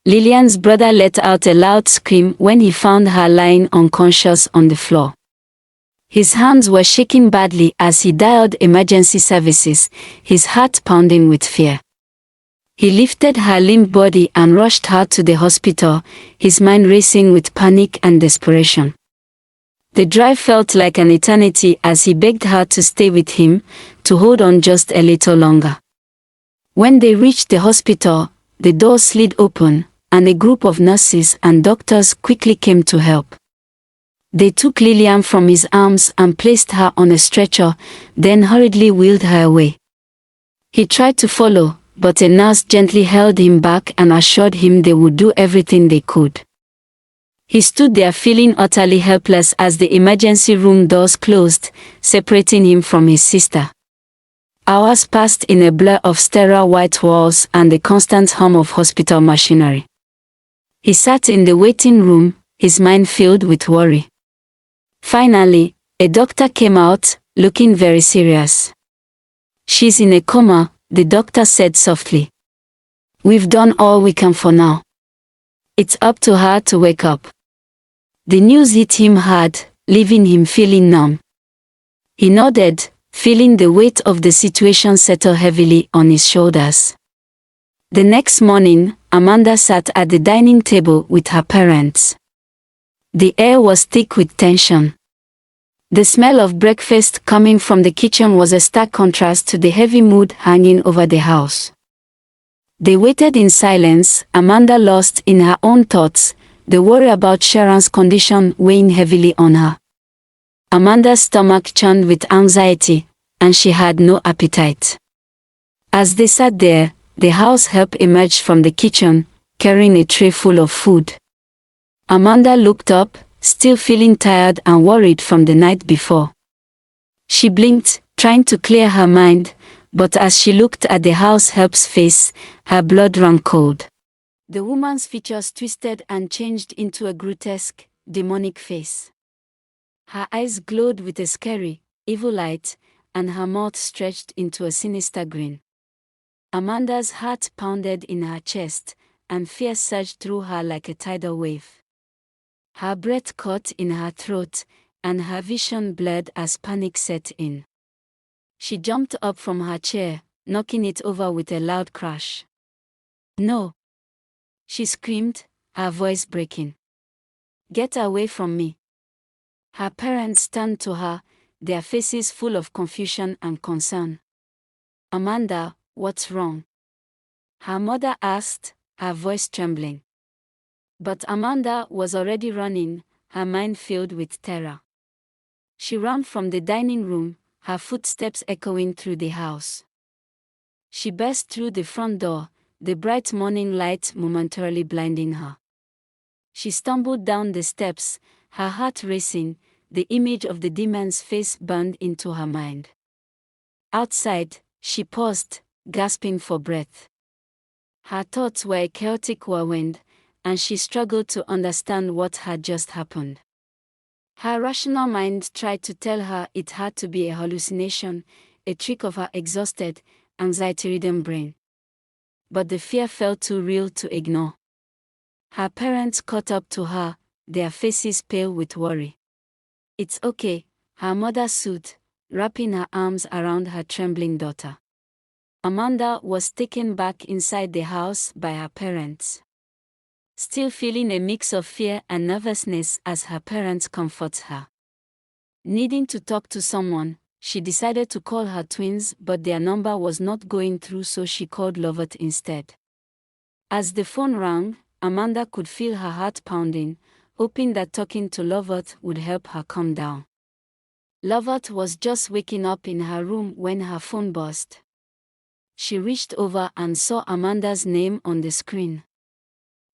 Lilian's brother let out a loud scream when he found her lying unconscious on the floor. His hands were shaking badly as he dialed emergency services, his heart pounding with fear. He lifted her limp body and rushed her to the hospital, his mind racing with panic and desperation. The drive felt like an eternity as he begged her to stay with him, to hold on just a little longer. When they reached the hospital, the door slid open, and a group of nurses and doctors quickly came to help. They took Lilian from his arms and placed her on a stretcher, then hurriedly wheeled her away. He tried to follow, but a nurse gently held him back and assured him they would do everything they could. He stood there feeling utterly helpless as the emergency room doors closed, separating him from his sister. Hours passed in a blur of sterile white walls and the constant hum of hospital machinery. He sat in the waiting room, his mind filled with worry. Finally, a doctor came out, looking very serious. "She's in a coma," the doctor said softly. "We've done all we can for now. It's up to her to wake up." The news hit him hard, leaving him feeling numb. He nodded, feeling the weight of the situation settle heavily on his shoulders. The next morning, Amanda sat at the dining table with her parents. The air was thick with tension. The smell of breakfast coming from the kitchen was a stark contrast to the heavy mood hanging over the house. They waited in silence, Amanda lost in her own thoughts, the worry about Sharon's condition weighing heavily on her. Amanda's stomach churned with anxiety, and she had no appetite. As they sat there, the house help emerged from the kitchen, carrying a tray full of food. Amanda looked up, still feeling tired and worried from the night before. She blinked, trying to clear her mind, but as she looked at the house help's face, her blood ran cold. The woman's features twisted and changed into a grotesque, demonic face. Her eyes glowed with a scary, evil light, and her mouth stretched into a sinister grin. Amanda's heart pounded in her chest, and fear surged through her like a tidal wave. Her breath caught in her throat, and her vision blurred as panic set in. She jumped up from her chair, knocking it over with a loud crash. "No!" she screamed, her voice breaking. "Get away from me!" Her parents turned to her, their faces full of confusion and concern. "Amanda, what's wrong?" her mother asked, her voice trembling. But Amanda was already running, her mind filled with terror. She ran from the dining room, her footsteps echoing through the house. She burst through the front door, the bright morning light momentarily blinding her. She stumbled down the steps, her heart racing, the image of the demon's face burned into her mind. Outside, she paused, gasping for breath. Her thoughts were a chaotic whirlwind, and she struggled to understand what had just happened. Her rational mind tried to tell her it had to be a hallucination, a trick of her exhausted, anxiety-ridden brain. But the fear felt too real to ignore. Her parents caught up to her, their faces pale with worry. "It's okay," her mother soothed, wrapping her arms around her trembling daughter. Amanda was taken back inside the house by her parents. Still feeling a mix of fear and nervousness as her parents comforted her. Needing to talk to someone, she decided to call her twins, but their number was not going through, so she called Loveth instead. As the phone rang, Amanda could feel her heart pounding, hoping that talking to Loveth would help her calm down. Loveth was just waking up in her room when her phone buzzed. She reached over and saw Amanda's name on the screen.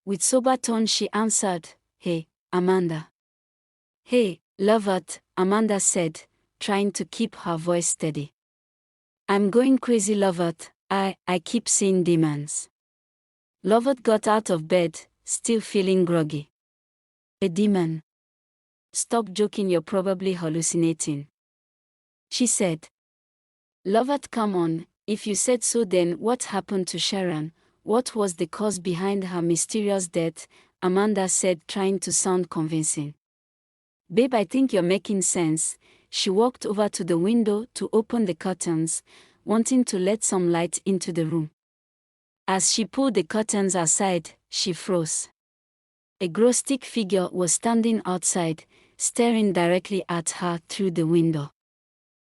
With sober tone she answered, "Hey, Amanda." "Hey, Loveth," Amanda said, trying to keep her voice steady. "I'm going crazy, Loveth. I keep seeing demons." Loveth got out of bed, still feeling groggy. "A demon? Stop joking, you're probably hallucinating," she said. "Loveth, come on, if you said so, then what happened to Sharon? What was the cause behind her mysterious death? Amanda said, trying to sound convincing. Babe, I think you're making sense. She walked over to the window to open the curtains, wanting to let some light into the room. As she pulled the curtains aside, she froze. A grotesque figure was standing outside, staring directly at her through the window.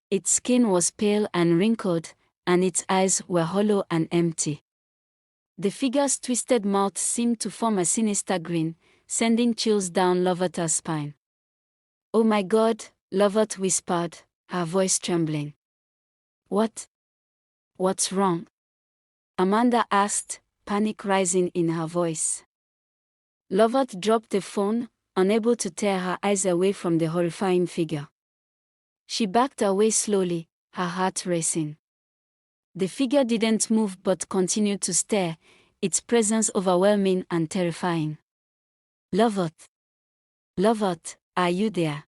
Its skin was pale and wrinkled, and its eyes were hollow and empty. The figure's twisted mouth seemed to form a sinister grin, sending chills down Loveth's spine. "Oh my God," Loveth whispered, her voice trembling. What's wrong?" Amanda asked, panic rising in her voice. Loveth dropped the phone, unable to tear her eyes away from the horrifying figure. She backed away slowly, her heart racing. The figure didn't move but continued to stare, its presence overwhelming and terrifying. "Loveth! Loveth, are you there?"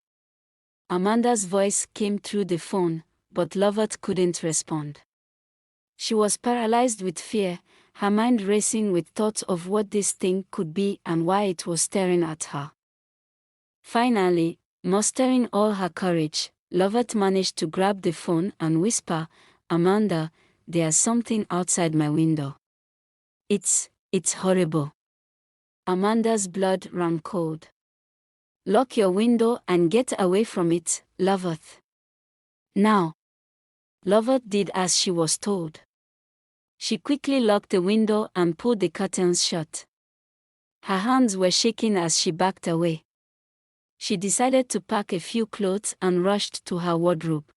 Amanda's voice came through the phone, but Loveth couldn't respond. She was paralyzed with fear, her mind racing with thoughts of what this thing could be and why it was staring at her. Finally, mustering all her courage, Loveth managed to grab the phone and whisper, "Amanda, there's something outside my window. It's horrible." Amanda's blood ran cold. "Lock your window and get away from it, Loveth. Now." Loveth did as she was told. She quickly locked the window and pulled the curtains shut. Her hands were shaking as she backed away. She decided to pack a few clothes and rushed to her wardrobe.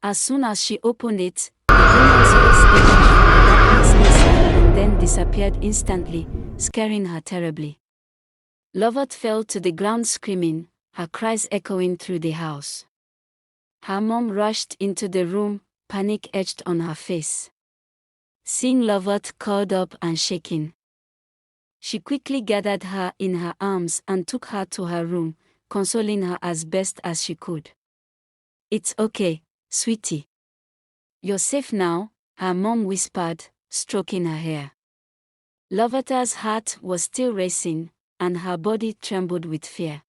As soon as she opened it, a woman's face emerged from the darkness inside and then disappeared instantly, scaring her terribly. Loveth fell to the ground screaming, her cries echoing through the house. Her mom rushed into the room, panic etched on her face. Seeing Loveth curled up and shaking, she quickly gathered her in her arms and took her to her room, consoling her as best as she could. "It's okay, sweetie. You're safe now," her mom whispered, stroking her hair. Loveth's heart was still racing, and her body trembled with fear.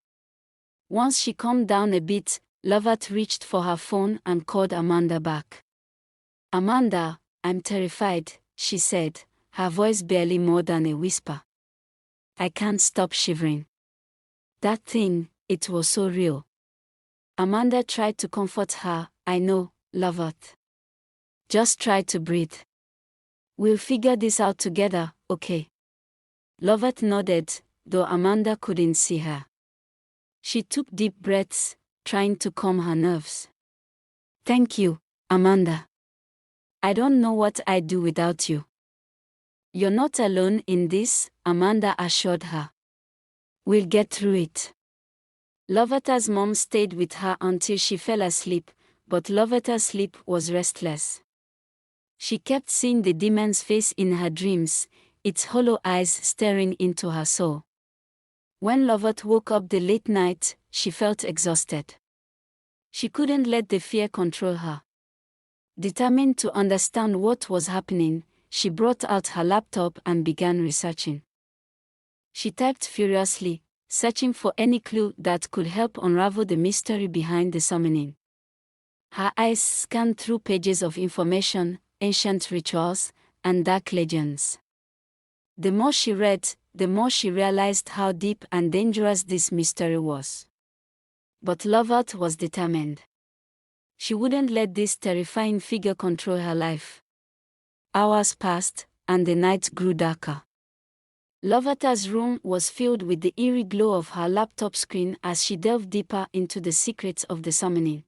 Once she calmed down a bit, Loveth reached for her phone and called Amanda back. "Amanda, I'm terrified," she said, her voice barely more than a whisper. "I can't stop shivering. That thing, it was so real." Amanda tried to comfort her. "I know, Loveth. Just try to breathe. We'll figure this out together, okay?" Loveth nodded, though Amanda couldn't see her. She took deep breaths, trying to calm her nerves. "Thank you, Amanda. I don't know what I'd do without you." "You're not alone in this," Amanda assured her. "We'll get through it." Loveth's mom stayed with her until she fell asleep, but Loveth's sleep was restless. She kept seeing the demon's face in her dreams, its hollow eyes staring into her soul. When Loveth woke up the late night, she felt exhausted. She couldn't let the fear control her. Determined to understand what was happening, she brought out her laptop and began researching. She typed furiously, searching for any clue that could help unravel the mystery behind the summoning. Her eyes scanned through pages of information, ancient rituals, and dark legends. The more she read, the more she realized how deep and dangerous this mystery was. But Loveth was determined. She wouldn't let this terrifying figure control her life. Hours passed, and the night grew darker. Loveth's room was filled with the eerie glow of her laptop screen as she delved deeper into the secrets of the summoning.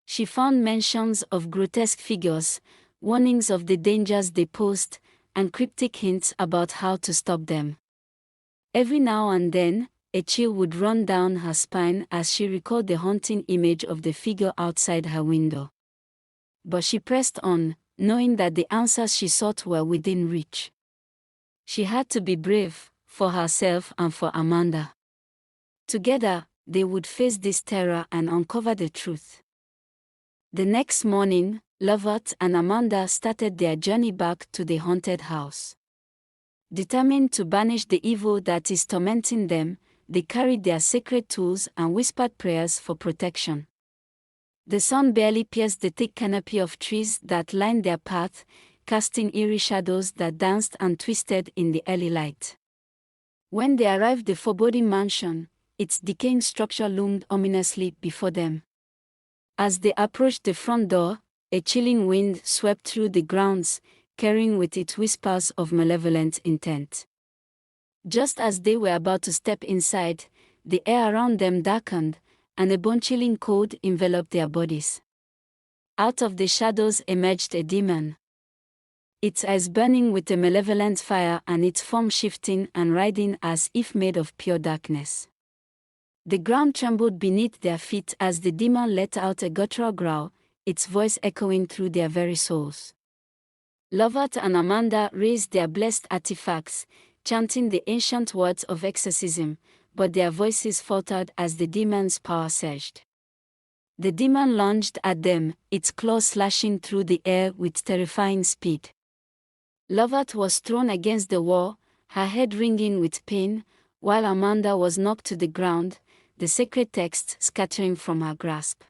She found mentions of grotesque figures, warnings of the dangers they posed, and cryptic hints about how to stop them. Every now and then, a chill would run down her spine as she recalled the haunting image of the figure outside her window. But she pressed on, knowing that the answers she sought were within reach. She had to be brave, for herself and for Amanda. Together, they would face this terror and uncover the truth. The next morning, Loveth and Amanda started their journey back to the haunted house. Determined to banish the evil that is tormenting them, they carried their sacred tools and whispered prayers for protection. The sun barely pierced the thick canopy of trees that lined their path, casting eerie shadows that danced and twisted in the early light. When they arrived at the foreboding mansion, its decaying structure loomed ominously before them. As they approached the front door, a chilling wind swept through the grounds, carrying with it whispers of malevolent intent. Just as they were about to step inside, the air around them darkened, and a bone-chilling cold enveloped their bodies. Out of the shadows emerged a demon, its eyes burning with a malevolent fire and its form shifting and writhing as if made of pure darkness. The ground trembled beneath their feet as the demon let out a guttural growl, its voice echoing through their very souls. Loveth and Amanda raised their blessed artifacts, chanting the ancient words of exorcism, but their voices faltered as the demon's power surged. The demon lunged at them, its claws slashing through the air with terrifying speed. Loveth was thrown against the wall, her head ringing with pain, while Amanda was knocked to the ground, the sacred text scattering from her grasp.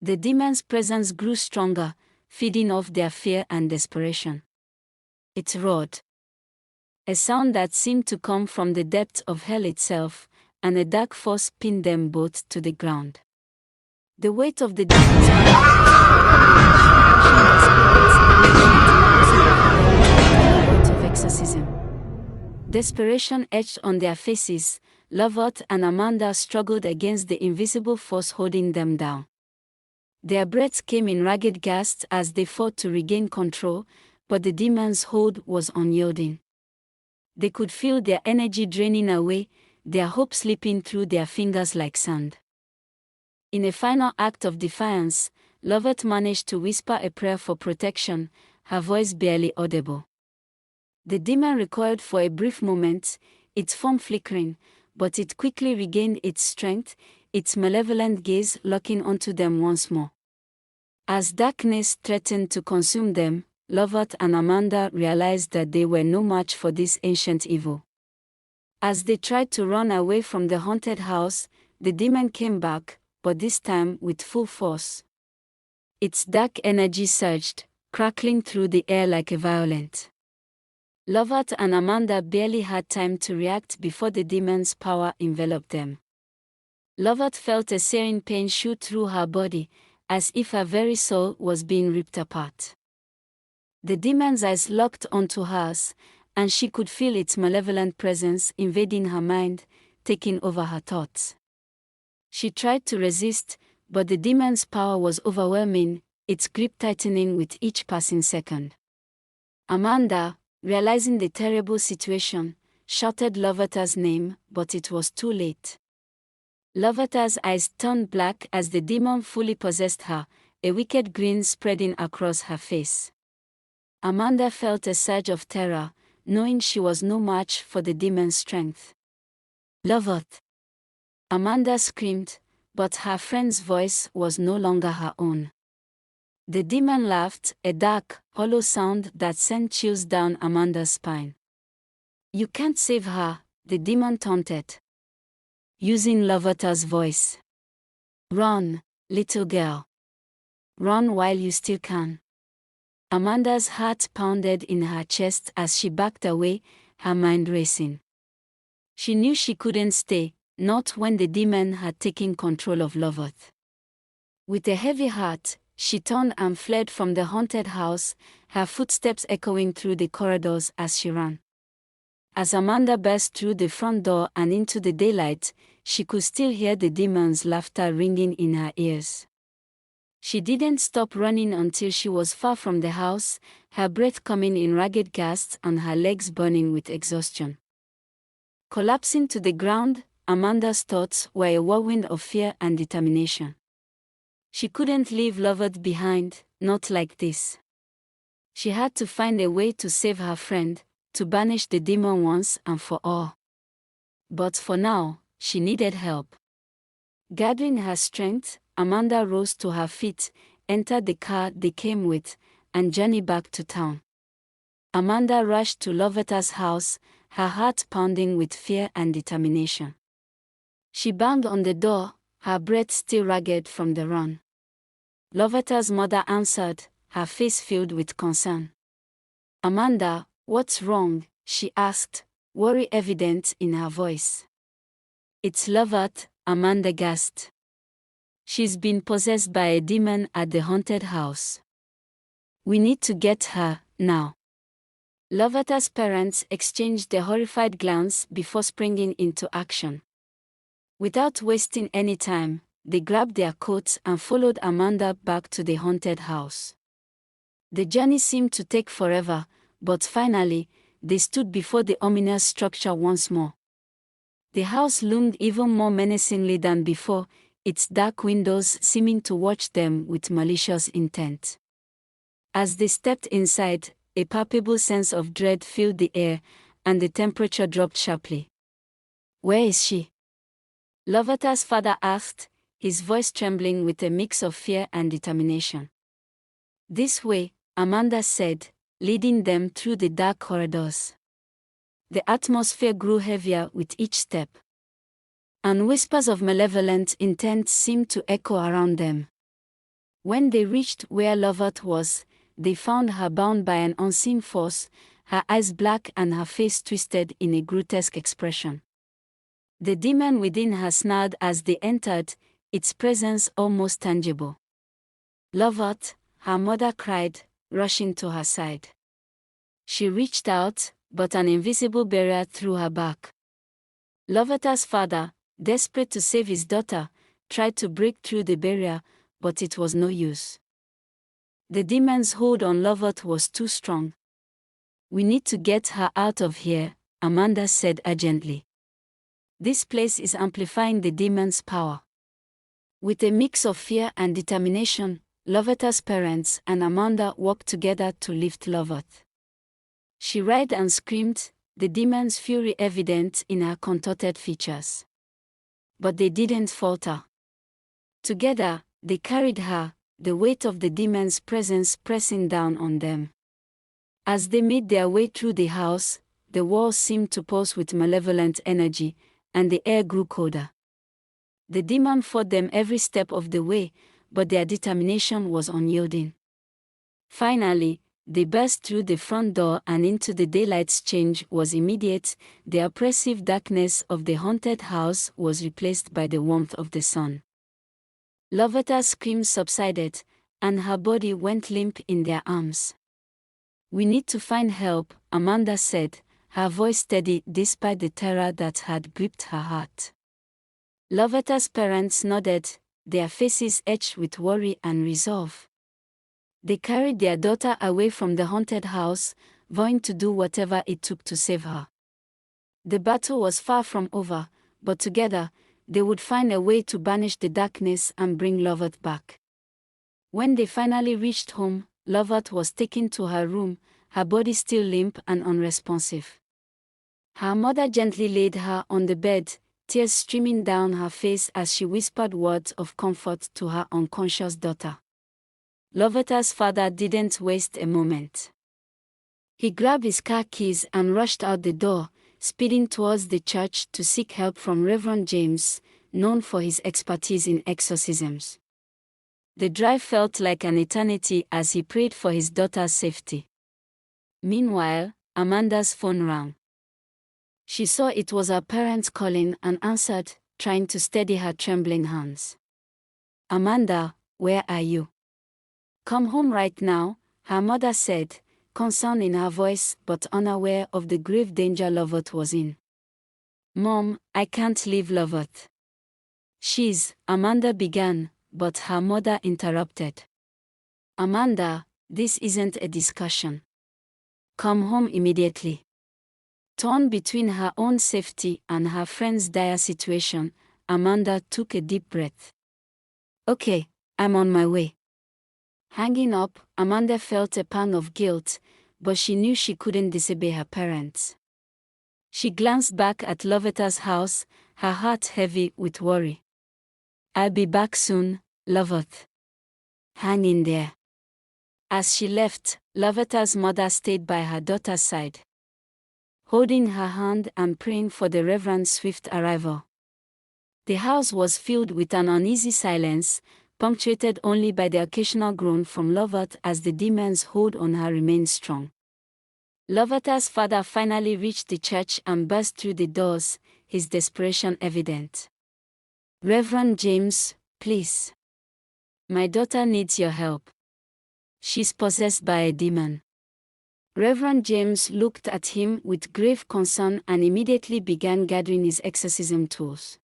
The demon's presence grew stronger, feeding off their fear and desperation. It roared, a sound that seemed to come from the depths of hell itself, and a dark force pinned them both to the ground. The weight of the demon's of exorcism. Desperation etched on their faces. Loveth and Amanda struggled against the invisible force holding them down. Their breaths came in ragged gasps as they fought to regain control, but the demon's hold was unyielding. They could feel their energy draining away, their hope slipping through their fingers like sand. In a final act of defiance, Loveth managed to whisper a prayer for protection, her voice barely audible. The demon recoiled for a brief moment, its form flickering, but it quickly regained its strength, its malevolent gaze locking onto them once more. As darkness threatened to consume them, Loveth and Amanda realized that they were no match for this ancient evil. As they tried to run away from the haunted house, the demon came back, but this time with full force. Its dark energy surged, crackling through the air like a violent. Loveth and Amanda barely had time to react before the demon's power enveloped them. Loveth felt a searing pain shoot through her body, as if her very soul was being ripped apart. The demon's eyes locked onto hers, and she could feel its malevolent presence invading her mind, taking over her thoughts. She tried to resist, but the demon's power was overwhelming, its grip tightening with each passing second. Amanda, realizing the terrible situation, shouted Loveth's name, but it was too late. Loveth's eyes turned black as the demon fully possessed her, a wicked grin spreading across her face. Amanda felt a surge of terror, knowing she was no match for the demon's strength. Loveth! Amanda screamed, but her friend's voice was no longer her own. The demon laughed, a dark, hollow sound that sent chills down Amanda's spine. You can't save her, the demon taunted, using Loveth's voice. Run, little girl. Run while you still can. Amanda's heart pounded in her chest as she backed away, her mind racing. She knew she couldn't stay, not when the demon had taken control of Loveth. With a heavy heart, she turned and fled from the haunted house, her footsteps echoing through the corridors as she ran. As Amanda burst through the front door and into the daylight, she could still hear the demon's laughter ringing in her ears. She didn't stop running until she was far from the house, her breath coming in ragged gasps and her legs burning with exhaustion. Collapsing to the ground, Amanda's thoughts were a whirlwind of fear and determination. She couldn't leave Loveth behind, not like this. She had to find a way to save her friend, to banish the demon once and for all. But for now, she needed help. Gathering her strength, Amanda rose to her feet, entered the car they came with, and journeyed back to town. Amanda rushed to Loveth's house, her heart pounding with fear and determination. She banged on the door, her breath still ragged from the run. Loveth's mother answered, her face filled with concern. "Amanda, what's wrong?" she asked, worry evident in her voice. "It's Loveth," Amanda gasped. "She's been possessed by a demon at the haunted house. We need to get her, now." Loveth's parents exchanged a horrified glance before springing into action. Without wasting any time, they grabbed their coats and followed Amanda back to the haunted house. The journey seemed to take forever, but finally, they stood before the ominous structure once more. The house loomed even more menacingly than before, its dark windows seeming to watch them with malicious intent. As they stepped inside, a palpable sense of dread filled the air, and the temperature dropped sharply. "Where is she?" Loveth's father asked, his voice trembling with a mix of fear and determination. "This way," Amanda said, leading them through the dark corridors. The atmosphere grew heavier with each step, and whispers of malevolent intent seemed to echo around them. When they reached where Loveth was, they found her bound by an unseen force, her eyes black and her face twisted in a grotesque expression. The demon within her snarled as they entered, its presence almost tangible. "Loveth," her mother cried, rushing to her side. She reached out, but an invisible barrier threw her back. Loveth's father, desperate to save his daughter, tried to break through the barrier, but it was no use. The demon's hold on Loveth was too strong. "We need to get her out of here," Amanda said urgently. "This place is amplifying the demon's power." With a mix of fear and determination, Loveth's parents and Amanda worked together to lift Loveth. She writhed and screamed, the demon's fury evident in her contorted features. But they didn't falter. Together, they carried her, the weight of the demon's presence pressing down on them. As they made their way through the house, the walls seemed to pulse with malevolent energy, and the air grew colder. The demon fought them every step of the way, but their determination was unyielding. Finally, they burst through the front door and into the daylight's change was immediate. The oppressive darkness of the haunted house was replaced by the warmth of the sun. Loveth's screams subsided, and her body went limp in their arms. "We need to find help," Amanda said, her voice steady despite the terror that had gripped her heart. Loveth's parents nodded, their faces etched with worry and resolve. They carried their daughter away from the haunted house, vowing to do whatever it took to save her. The battle was far from over, but together, they would find a way to banish the darkness and bring Loveth back. When they finally reached home, Loveth was taken to her room, her body still limp and unresponsive. Her mother gently laid her on the bed, tears streaming down her face as she whispered words of comfort to her unconscious daughter. Loveth's father didn't waste a moment. He grabbed his car keys and rushed out the door, speeding towards the church to seek help from Reverend James, known for his expertise in exorcisms. The drive felt like an eternity as he prayed for his daughter's safety. Meanwhile, Amanda's phone rang. She saw it was her parents calling and answered, trying to steady her trembling hands. "Amanda, where are you? Come home right now," her mother said, concern in her voice but unaware of the grave danger Loveth was in. "Mom, I can't leave Loveth." Amanda began, but her mother interrupted. "Amanda, this isn't a discussion. Come home immediately." Torn between her own safety and her friend's dire situation, Amanda took a deep breath. "Okay, I'm on my way." Hanging up, Amanda felt a pang of guilt, but she knew she couldn't disobey her parents. She glanced back at Loveth's house, her heart heavy with worry. "I'll be back soon, Loveth. Hang in there." As she left, Loveth's mother stayed by her daughter's side, holding her hand and praying for the Reverend's swift arrival. The house was filled with an uneasy silence, punctuated only by the occasional groan from Loveth as the demon's hold on her remained strong. Loveth's father finally reached the church and burst through the doors, his desperation evident. "Reverend James, please. My daughter needs your help. She's possessed by a demon." Reverend James looked at him with grave concern and immediately began gathering his exorcism tools.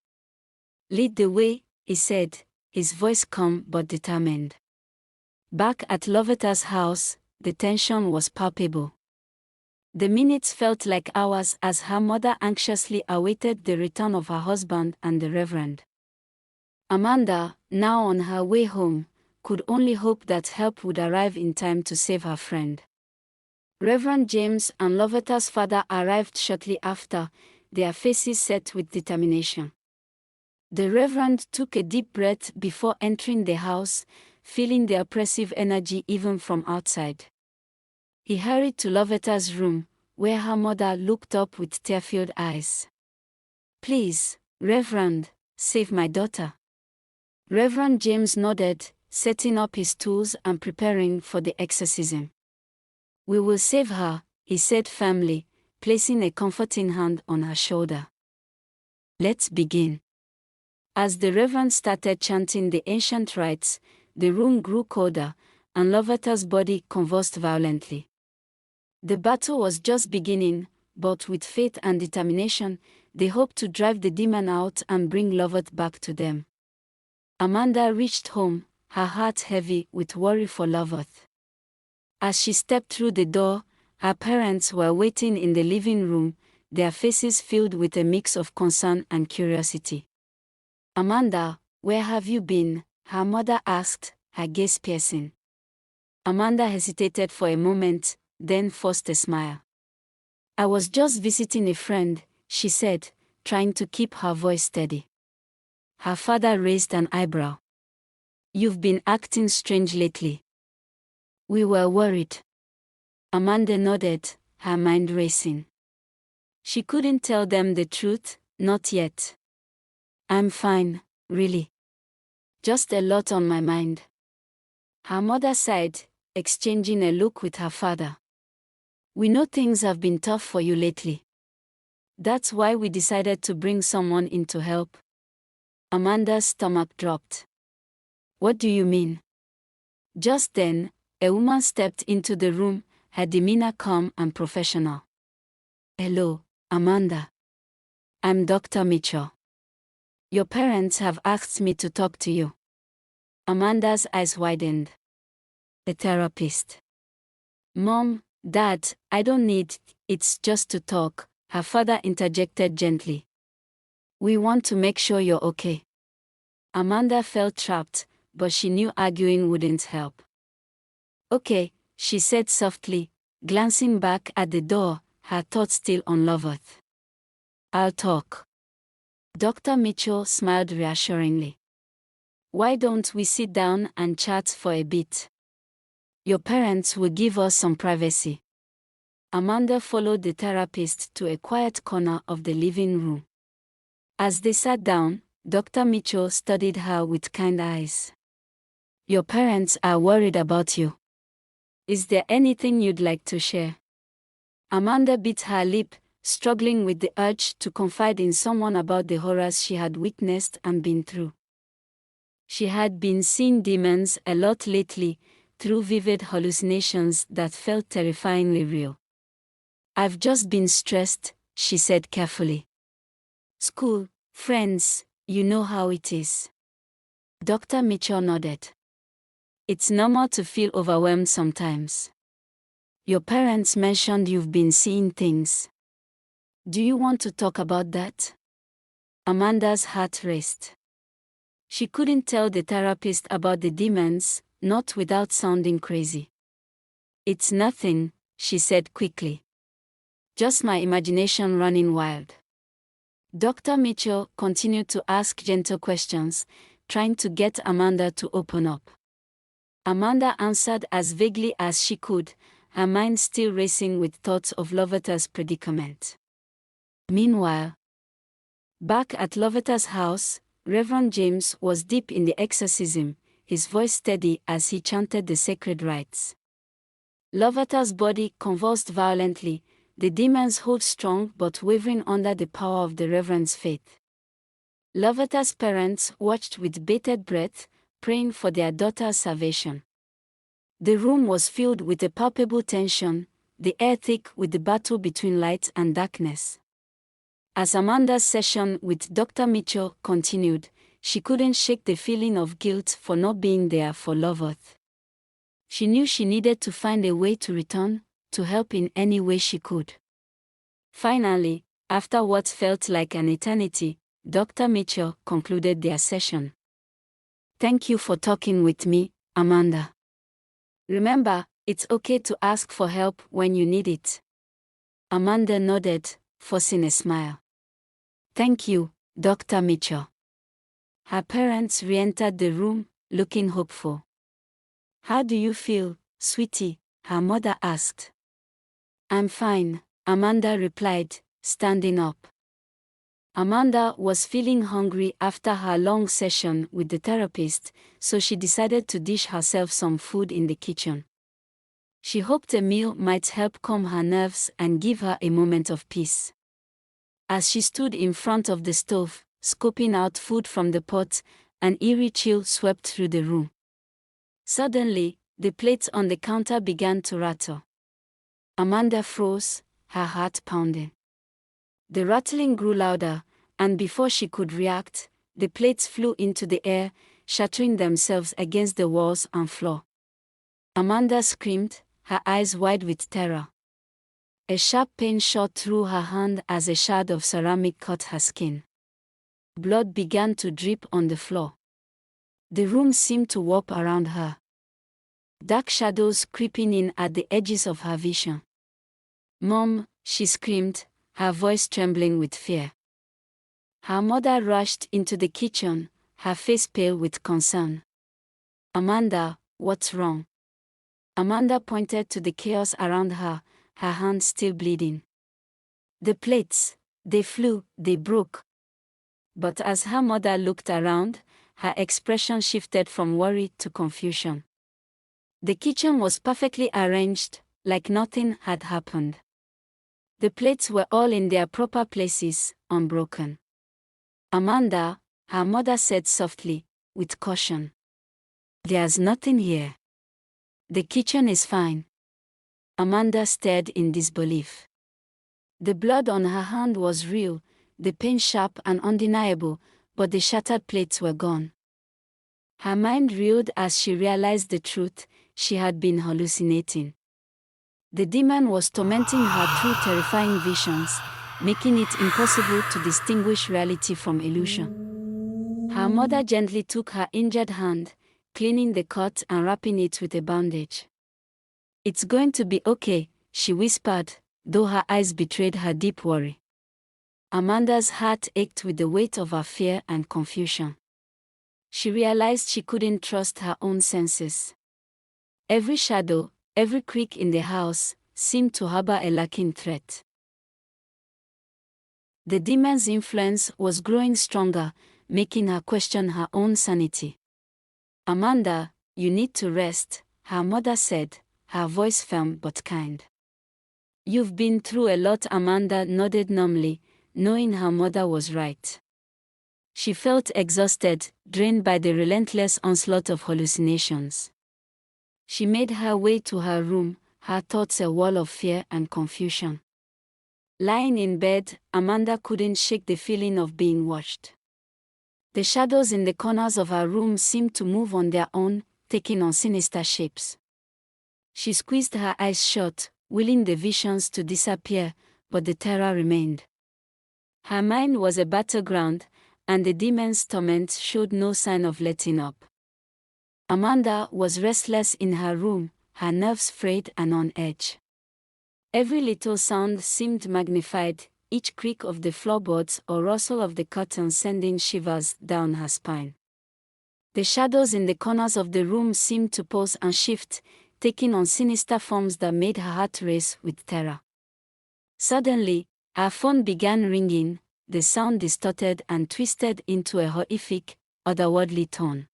"Lead the way," he said, his voice calm but determined. Back at Loveth's house, the tension was palpable. The minutes felt like hours as her mother anxiously awaited the return of her husband and the Reverend. Amanda, now on her way home, could only hope that help would arrive in time to save her friend. Reverend James and Loveth's father arrived shortly after, their faces set with determination. The Reverend took a deep breath before entering the house, feeling the oppressive energy even from outside. He hurried to Loveth's room, where her mother looked up with tear-filled eyes. "Please, Reverend, save my daughter." Reverend James nodded, setting up his tools and preparing for the exorcism. "We will save her," he said firmly, placing a comforting hand on her shoulder. "Let's begin." As the Reverend started chanting the ancient rites, the room grew colder, and Loveth's body convulsed violently. The battle was just beginning, but with faith and determination, they hoped to drive the demon out and bring Loveth back to them. Amanda reached home, her heart heavy with worry for Loveth. As she stepped through the door, her parents were waiting in the living room, their faces filled with a mix of concern and curiosity. "Amanda, where have you been?" her mother asked, her gaze piercing. Amanda hesitated for a moment, then forced a smile. "I was just visiting a friend," she said, trying to keep her voice steady. Her father raised an eyebrow. "You've been acting strange lately." "We were worried." Amanda nodded, her mind racing. She couldn't tell them the truth, not yet. "I'm fine, really. Just a lot on my mind." Her mother sighed, exchanging a look with her father. "We know things have been tough for you lately. That's why we decided to bring someone in to help." Amanda's stomach dropped. "What do you mean?" Just then, a woman stepped into the room, her demeanor calm and professional. "Hello, Amanda. I'm Dr. Mitchell. Your parents have asked me to talk to you." Amanda's eyes widened. "A therapist?" "Mom, Dad, I don't need, it's just to talk," her father interjected gently. "We want to make sure you're okay." Amanda felt trapped, but she knew arguing wouldn't help. "Okay," she said softly, glancing back at the door, her thoughts still on Loveth. "I'll talk." Dr. Mitchell smiled reassuringly. "Why don't we sit down and chat for a bit? Your parents will give us some privacy." Amanda followed the therapist to a quiet corner of the living room. As they sat down, Dr. Mitchell studied her with kind eyes. "Your parents are worried about you. Is there anything you'd like to share?" Amanda bit her lip, struggling with the urge to confide in someone about the horrors she had witnessed and been through. She had been seeing demons a lot lately, through vivid hallucinations that felt terrifyingly real. "I've just been stressed," she said carefully. "School, friends, you know how it is." Dr. Mitchell nodded. "It's normal to feel overwhelmed sometimes. Your parents mentioned you've been seeing things. Do you want to talk about that?" Amanda's heart raced. She couldn't tell the therapist about the demons, not without sounding crazy. "It's nothing," she said quickly. "Just my imagination running wild." Dr. Mitchell continued to ask gentle questions, trying to get Amanda to open up. Amanda answered as vaguely as she could, her mind still racing with thoughts of Loveth's predicament. Meanwhile, back at Loveth's house, Reverend James was deep in the exorcism, his voice steady as he chanted the sacred rites. Loveth's body convulsed violently, the demons hold strong but wavering under the power of the Reverend's faith. Loveth's parents watched with bated breath, praying for their daughter's salvation. The room was filled with a palpable tension, the air thick with the battle between light and darkness. As Amanda's session with Dr. Mitchell continued, she couldn't shake the feeling of guilt for not being there for Loveth. She knew she needed to find a way to return, to help in any way she could. Finally, after what felt like an eternity, Dr. Mitchell concluded their session. "Thank you for talking with me, Amanda. Remember, it's okay to ask for help when you need it." Amanda nodded, forcing a smile. "Thank you, Dr. Mitchell." Her parents re-entered the room, looking hopeful. "How do you feel, sweetie?" her mother asked. "I'm fine," Amanda replied, standing up. Amanda was feeling hungry after her long session with the therapist, so she decided to dish herself some food in the kitchen. She hoped a meal might help calm her nerves and give her a moment of peace. As she stood in front of the stove, scooping out food from the pot, an eerie chill swept through the room. Suddenly, the plates on the counter began to rattle. Amanda froze, her heart pounding. The rattling grew louder, and before she could react, the plates flew into the air, shattering themselves against the walls and floor. Amanda screamed, her eyes wide with terror. A sharp pain shot through her hand as a shard of ceramic cut her skin. Blood began to drip on the floor. The room seemed to warp around her. Dark shadows creeping in at the edges of her vision. "Mom," she screamed, her voice trembling with fear. Her mother rushed into the kitchen, her face pale with concern. "Amanda, what's wrong?" Amanda pointed to the chaos around her, her hand still bleeding. "The plates, they flew, they broke." But as her mother looked around, her expression shifted from worry to confusion. The kitchen was perfectly arranged, like nothing had happened. The plates were all in their proper places, unbroken. "Amanda," her mother said softly, with caution. "There's nothing here. The kitchen is fine." Amanda stared in disbelief. The blood on her hand was real, the pain sharp and undeniable, but the shattered plates were gone. Her mind reeled as she realized the truth, she had been hallucinating. The demon was tormenting her through terrifying visions, making it impossible to distinguish reality from illusion. Her mother gently took her injured hand, cleaning the cut and wrapping it with a bandage. "It's going to be okay," she whispered, though her eyes betrayed her deep worry. Amanda's heart ached with the weight of her fear and confusion. She realized she couldn't trust her own senses. Every shadow, every creak in the house, seemed to harbor a lurking threat. The demon's influence was growing stronger, making her question her own sanity. "Amanda, you need to rest," her mother said, her voice firm but kind. "You've been through a lot." Amanda nodded numbly, knowing her mother was right. She felt exhausted, drained by the relentless onslaught of hallucinations. She made her way to her room, her thoughts a wall of fear and confusion. Lying in bed, Amanda couldn't shake the feeling of being watched. The shadows in the corners of her room seemed to move on their own, taking on sinister shapes. She squeezed her eyes shut, willing the visions to disappear, but the terror remained. Her mind was a battleground, and the demon's torment showed no sign of letting up. Amanda was restless in her room, her nerves frayed and on edge. Every little sound seemed magnified, each creak of the floorboards or rustle of the curtains sending shivers down her spine. The shadows in the corners of the room seemed to pulse and shift, taking on sinister forms that made her heart race with terror. Suddenly, her phone began ringing, the sound distorted and twisted into a horrific, otherworldly tone.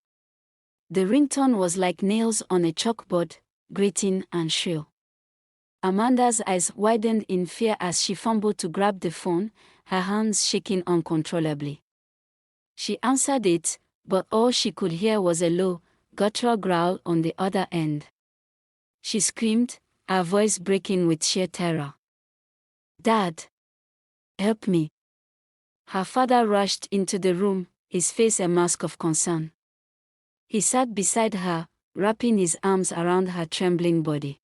The ringtone was like nails on a chalkboard, grating and shrill. Amanda's eyes widened in fear as she fumbled to grab the phone, her hands shaking uncontrollably. She answered it, but all she could hear was a low, guttural growl on the other end. She screamed, her voice breaking with sheer terror. "Dad! Help me!" Her father rushed into the room, his face a mask of concern. He sat beside her, wrapping his arms around her trembling body.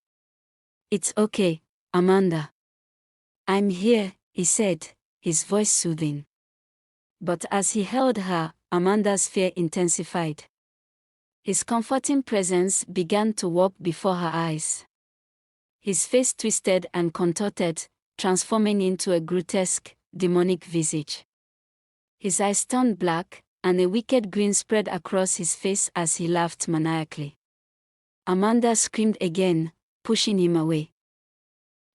"It's okay, Amanda. I'm here," he said, his voice soothing. But as he held her, Amanda's fear intensified. His comforting presence began to walk before her eyes. His face twisted and contorted, transforming into a grotesque, demonic visage. His eyes turned black, and a wicked grin spread across his face as he laughed maniacally. Amanda screamed again, pushing him away.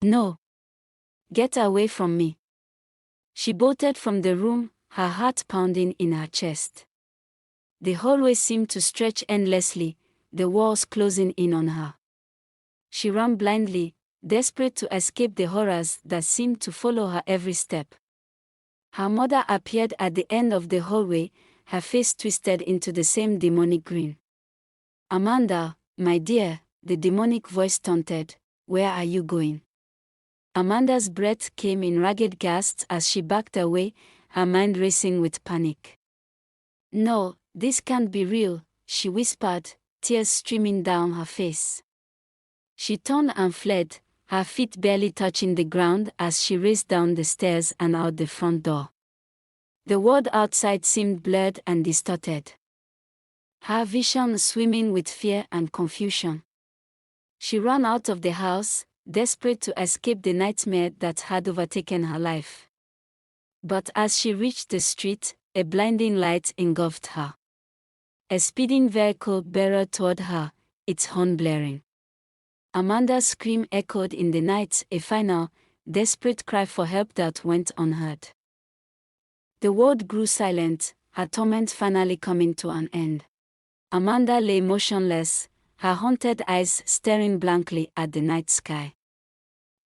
"No! Get away from me!" She bolted from the room, her heart pounding in her chest. The hallway seemed to stretch endlessly, the walls closing in on her. She ran blindly, desperate to escape the horrors that seemed to follow her every step. Her mother appeared at the end of the hallway, her face twisted into the same demonic grin. "Amanda, my dear," the demonic voice taunted, "where are you going?" Amanda's breath came in ragged gasps as she backed away, her mind racing with panic. "No, this can't be real," she whispered, tears streaming down her face. She turned and fled, her feet barely touching the ground as she raced down the stairs and out the front door. The world outside seemed blurred and distorted. Her vision swimming with fear and confusion. She ran out of the house, desperate to escape the nightmare that had overtaken her life. But as she reached the street, a blinding light engulfed her. A speeding vehicle barreled toward her, its horn blaring. Amanda's scream echoed in the night, a final, desperate cry for help that went unheard. The world grew silent, her torment finally coming to an end. Amanda lay motionless, her haunted eyes staring blankly at the night sky.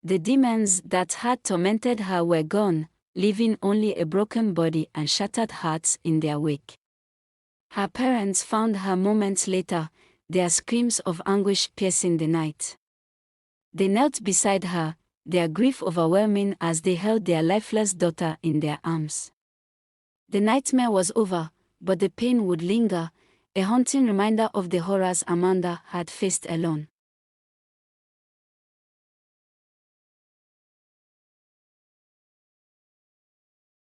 The demons that had tormented her were gone, leaving only a broken body and shattered hearts in their wake. Her parents found her moments later, their screams of anguish piercing the night. They knelt beside her, their grief overwhelming as they held their lifeless daughter in their arms. The nightmare was over, but the pain would linger, a haunting reminder of the horrors Amanda had faced alone.